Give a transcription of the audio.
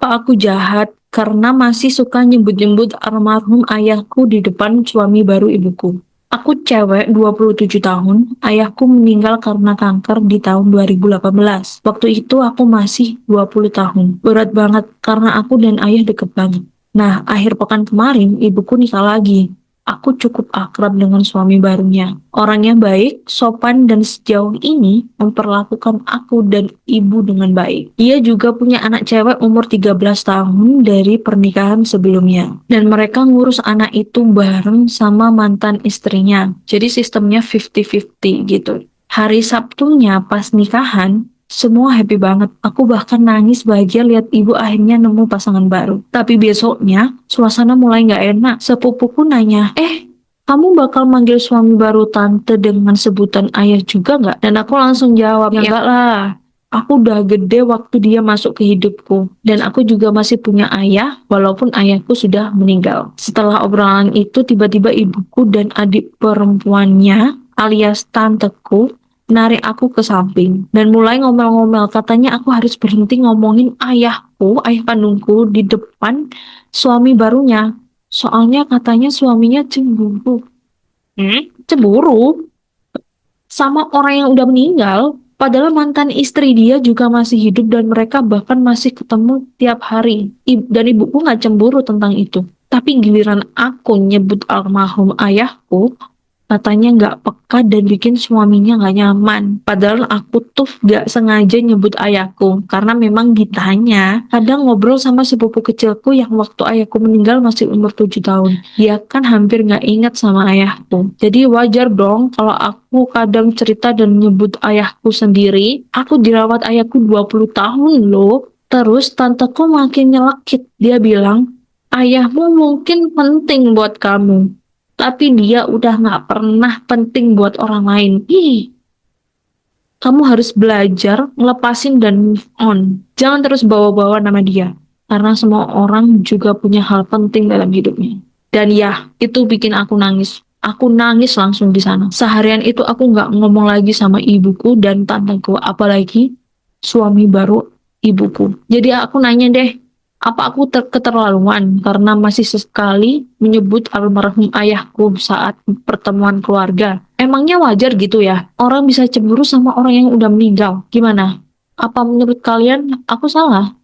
aku jahat karena masih suka nyebut-nyebut almarhum ayahku di depan suami baru ibuku. Aku cewek 27 tahun, ayahku meninggal karena kanker di tahun 2018. Waktu itu aku masih 20 tahun. Berat banget karena aku dan ayah deket banget. Nah, akhir pekan kemarin ibuku nikah lagi. Aku cukup akrab dengan suami barunya. Orangnya baik, sopan, dan sejauh ini memperlakukan aku dan ibu dengan baik. Ia juga punya anak cewek umur 13 tahun dari pernikahan sebelumnya. Dan mereka ngurus anak itu bareng sama mantan istrinya. Jadi sistemnya 50-50 gitu. Hari Sabtunya pas nikahan, semua happy banget. Aku bahkan nangis bahagia lihat ibu akhirnya nemu pasangan baru. Tapi besoknya, suasana mulai nggak enak. Sepupuku nanya, kamu bakal manggil suami baru tante dengan sebutan ayah juga nggak? Dan aku langsung jawab, ya enggak lah. Aku udah gede waktu dia masuk ke hidupku. Dan aku juga masih punya ayah, walaupun ayahku sudah meninggal. Setelah obrolan itu, tiba-tiba ibuku dan adik perempuannya, alias tanteku, narik aku ke samping dan mulai ngomel-ngomel, katanya aku harus berhenti ngomongin ayahku, ayah kandungku di depan suami barunya. Soalnya katanya suaminya cemburu. Cemburu sama orang yang udah meninggal. Padahal mantan istri dia juga masih hidup dan mereka bahkan masih ketemu tiap hari. Dan ibuku nggak cemburu tentang itu. Tapi giliran aku nyebut almarhum ayahku, katanya nggak peka dan bikin suaminya nggak nyaman. Padahal aku tuh nggak sengaja nyebut ayahku karena memang ditanya. Kadang ngobrol sama sepupu kecilku yang waktu ayahku meninggal masih umur 7 tahun. Dia kan hampir nggak ingat sama ayahku. Jadi wajar dong kalau aku kadang cerita dan nyebut ayahku sendiri. Aku dirawat ayahku 20 tahun loh. Terus tanteku makin nyelekit. Dia bilang, ayahmu mungkin penting buat kamu, tapi dia udah nggak pernah penting buat orang lain. Kamu harus belajar ngelepasin dan move on. Jangan terus bawa-bawa nama dia. Karena semua orang juga punya hal penting dalam hidupnya. Dan ya, itu bikin aku nangis. Aku nangis langsung di sana. Seharian itu aku nggak ngomong lagi sama ibuku dan tanteku, apalagi suami baru ibuku. Jadi aku nanya deh, apa aku keterlaluan karena masih sesekali menyebut almarhum ayahku saat pertemuan keluarga? Emangnya wajar gitu ya? Orang bisa cemburu sama orang yang udah meninggal. Gimana? Apa menurut kalian aku salah?